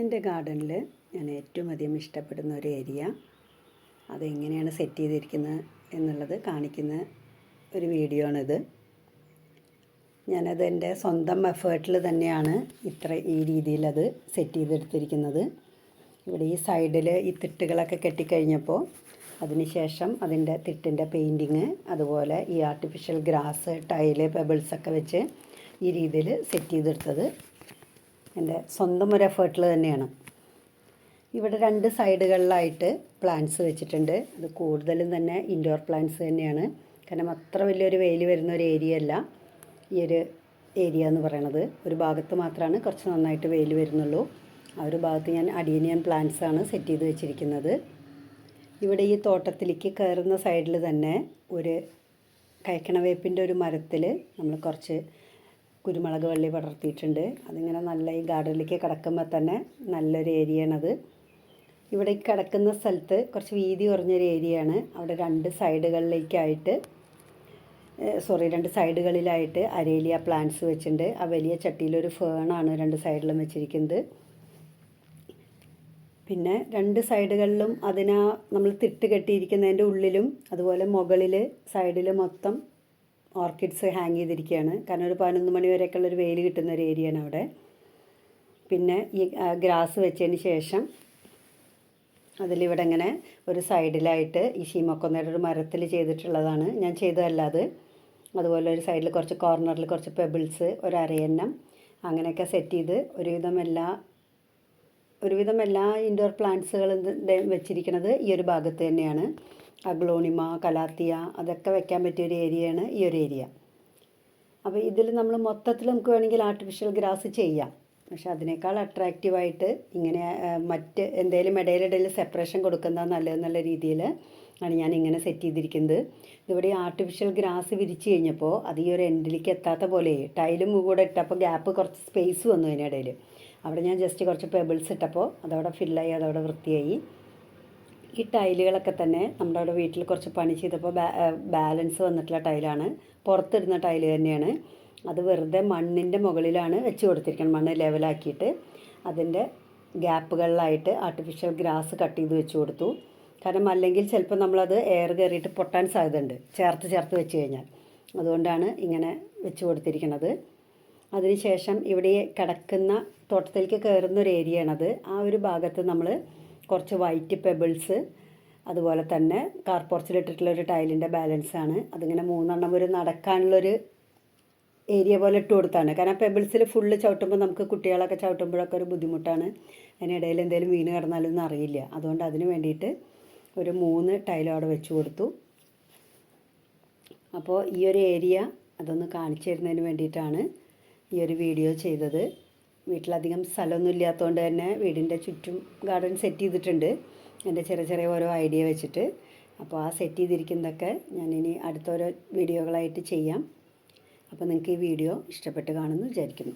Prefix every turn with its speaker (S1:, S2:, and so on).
S1: എൻ്റെ ഗാർഡനിൽ ഞാൻ ഏറ്റവും അധികം ഇഷ്ടപ്പെടുന്ന ഒരു ഏരിയ അതെങ്ങനെയാണ് സെറ്റ് ചെയ്തിരിക്കുന്നത് എന്നുള്ളത് കാണിക്കുന്ന ഒരു വീഡിയോ ആണിത്. ഞാനത് എൻ്റെ സ്വന്തം എഫേർട്ടിൽ തന്നെയാണ് ഈ രീതിയിൽ അത് സെറ്റ് ചെയ്തെടുത്തിരിക്കുന്നത്. ഇവിടെ ഈ സൈഡിൽ ഈ തിട്ടുകളൊക്കെ കെട്ടിക്കഴിഞ്ഞപ്പോൾ അതിനുശേഷം അതിൻ്റെ തിട്ടിൻ്റെ പെയിൻറ്റിങ്, അതുപോലെ ഈ ആർട്ടിഫിഷ്യൽ ഗ്രാസ്, ടൈല്, പെബിൾസൊക്കെ വെച്ച് ഈ രീതിയിൽ സെറ്റ് ചെയ്തെടുത്തത് എൻ്റെ സ്വന്തം ഒരു എഫേർട്ടിൽ തന്നെയാണ്. ഇവിടെ രണ്ട് സൈഡുകളിലായിട്ട് പ്ലാന്റ്സ് വെച്ചിട്ടുണ്ട്. അത് കൂടുതലും തന്നെ ഇൻഡോർ പ്ലാന്റ്സ് തന്നെയാണ്. കാരണം അത്ര വലിയൊരു വെയിൽ വരുന്ന ഒരു ഏരിയ അല്ല ഈ ഒരു ഏരിയ എന്ന് പറയണത്. ഒരു ഭാഗത്ത് മാത്രമാണ് കുറച്ച് നന്നായിട്ട് വെയിൽ വരുന്നുള്ളൂ. ആ ഒരു ഭാഗത്ത് ഞാൻ അഡീനിയം പ്ലാന്റ്സ് ആണ് സെറ്റ് ചെയ്ത് വെച്ചിരിക്കുന്നത്. ഇവിടെ ഈ തോട്ടത്തിലേക്ക് കയറുന്ന സൈഡിൽ തന്നെ ഒരു കൈക്കണവേപ്പിൻ്റെ ഒരു മരത്തിൽ നമ്മൾ കുറച്ച് കുരുമുളക് വള്ളി പടർത്തിയിട്ടുണ്ട്. അതിങ്ങനെ നല്ല ഈ ഗാർഡനിലേക്ക് കിടക്കുമ്പോൾ തന്നെ നല്ലൊരു ഏരിയയാണത്. ഇവിടെ കിടക്കുന്ന സ്ഥലത്ത് കുറച്ച് വീതി കുറഞ്ഞൊരു ഏരിയയാണ്. അവിടെ രണ്ട് സൈഡുകളിലായിട്ട് അരേലിയ പ്ലാന്റ്സ് വെച്ചിട്ടുണ്ട്. ആ വലിയ ചട്ടിയിലൊരു ഫേണാണ് രണ്ട് സൈഡിലും വെച്ചിരിക്കുന്നത്. പിന്നെ രണ്ട് സൈഡുകളിലും നമ്മൾ തിട്ട് കെട്ടിയിരിക്കുന്നതിൻ്റെ ഉള്ളിലും അതുപോലെ മുകളിൽ സൈഡിൽ മൊത്തം ഓർക്കിഡ്സ് ഹാങ് ചെയ്തിരിക്കുകയാണ്. കാരണം ഒരു 11 മണി വരെയൊക്കെയുള്ളൊരു വെയിൽ കിട്ടുന്ന ഒരു ഏരിയയാണ് അവിടെ. പിന്നെ ഈ ഗ്രാസ് വെച്ചതിന് ശേഷം അതിലിവിടെ ഇങ്ങനെ ഒരു സൈഡിലായിട്ട് ഈ ശീമക്കൊന്നയുടെ ഒരു മരത്തിൽ ചെയ്തിട്ടുള്ളതാണ്, ഞാൻ ചെയ്തതല്ല അത്. അതുപോലെ ഒരു സൈഡിൽ കുറച്ച് കോർണറിൽ കുറച്ച് പെബിൾസ്, ഒരു അരയന്നം, അങ്ങനെയൊക്കെ സെറ്റ് ചെയ്ത് ഒരുവിധം എല്ലാ ഇൻഡോർ പ്ലാന്റ്സുകളും വെച്ചിരിക്കുന്നത് ഈ ഒരു ഭാഗത്ത് തന്നെയാണ്. അഗ്ലോണിമ, കലാത്തിയ, അതൊക്കെ വെക്കാൻ പറ്റിയൊരു ഏരിയയാണ് ഈ ഒരു ഏരിയ. അപ്പോൾ ഇതിൽ നമ്മൾ മൊത്തത്തിൽ നമുക്ക് വേണമെങ്കിൽ ആർട്ടിഫിഷ്യൽ ഗ്രാസ് ചെയ്യാം. പക്ഷെ അതിനേക്കാൾ അട്രാക്റ്റീവായിട്ട് ഇങ്ങനെ മറ്റ് എന്തെങ്കിലും ഇടയിലിടയിൽ സെപ്പറേഷൻ കൊടുക്കുന്നത് നല്ലതെന്നുള്ള രീതിയിൽ ആണ് ഞാൻ ഇങ്ങനെ സെറ്റ് ചെയ്തിരിക്കുന്നത്. ഇവിടെ ആർട്ടിഫിഷ്യൽ ഗ്രാസ് വിരിച്ച് കഴിഞ്ഞപ്പോൾ അത് ഈ ഒരു എൻഡിലേക്ക് എത്താത്ത പോലെ ടൈലും കൂടെ ഇട്ടപ്പോൾ ഗ്യാപ്പ് കുറച്ച് സ്പേസ് വന്നു അതിനിടയിൽ. അവിടെ ഞാൻ ജസ്റ്റ് കുറച്ച് പെബിൾസ് ഇട്ടപ്പോൾ അതവിടെ ഫില്ലായി, അതവിടെ വൃത്തിയായി. ഈ ടൈലുകളൊക്കെ തന്നെ നമ്മുടെ അവിടെ വീട്ടിൽ കുറച്ച് പണി ചെയ്തപ്പോൾ ബാലൻസ് വന്നിട്ടുള്ള ടൈലാണ്, പുറത്തിടുന്ന ടൈല് തന്നെയാണ്. അത് വെറുതെ മണ്ണിൻ്റെ മുകളിലാണ് വെച്ച് കൊടുത്തിരിക്കുന്നത്. മണ്ണ് ലെവലാക്കിയിട്ട് അതിൻ്റെ ഗ്യാപ്പുകളിലായിട്ട് ആർട്ടിഫിഷ്യൽ ഗ്രാസ് കട്ട് ചെയ്ത് വെച്ച് കൊടുത്തു. കാരണം അല്ലെങ്കിൽ ചിലപ്പോൾ നമ്മളത് എയർ കയറിയിട്ട് പൊട്ടാൻ സാധ്യതയുണ്ട് ചേർത്ത് വെച്ച് കഴിഞ്ഞാൽ. അതുകൊണ്ടാണ് ഇങ്ങനെ വെച്ച് കൊടുത്തിരിക്കുന്നത്. അതിനുശേഷം ഇവിടെ കിടക്കുന്ന തോട്ടത്തിലേക്ക് കയറുന്ന ഒരു ഏരിയയാണത്. ആ ഒരു ഭാഗത്ത് നമ്മൾ കുറച്ച് വൈറ്റ് പെബിൾസ്, അതുപോലെ തന്നെ കാർപോർച്ചിലിട്ടിട്ടുള്ളൊരു ടൈലിൻ്റെ ബാലൻസാണ്. അതിങ്ങനെ 3 ഒരു നടക്കാനുള്ളൊരു ഏരിയ പോലെ ഇട്ട് കൊടുത്താണ്. കാരണം പെബിൾസിൽ ഫുള്ള് ചവിട്ടുമ്പോൾ നമുക്ക് കുട്ടികളൊക്കെ ചവിട്ടുമ്പോഴൊക്കെ ഒരു ബുദ്ധിമുട്ടാണ്. അതിനിടയിൽ എന്തെങ്കിലും വീണ് കിടന്നാലൊന്നും അറിയില്ല. അതുകൊണ്ട് അതിന് വേണ്ടിയിട്ട് ഒരു 3 ടൈലും അവിടെ വെച്ച് കൊടുത്തു. അപ്പോൾ ഈ ഒരു ഏരിയ അതൊന്ന് കാണിച്ചു തരുന്നതിന് വേണ്ടിയിട്ടാണ് ഈ ഒരു വീഡിയോ ചെയ്തത്. വീട്ടിലധികം സ്ഥലമൊന്നും ഇല്ലാത്തതുകൊണ്ട് തന്നെ വീടിൻ്റെ ചുറ്റും ഗാർഡൻ സെറ്റ് ചെയ്തിട്ടുണ്ട് എൻ്റെ ചെറിയ ഓരോ ഐഡിയ വെച്ചിട്ട്. അപ്പോൾ ആ സെറ്റ് ചെയ്തിരിക്കുന്നതൊക്കെ ഞാനിനി അടുത്തോരോ വീഡിയോകളായിട്ട് ചെയ്യാം. അപ്പോൾ നിങ്ങൾക്ക് ഈ വീഡിയോ ഇഷ്ടപ്പെട്ട് കാണുമെന്ന് വിചാരിക്കുന്നു.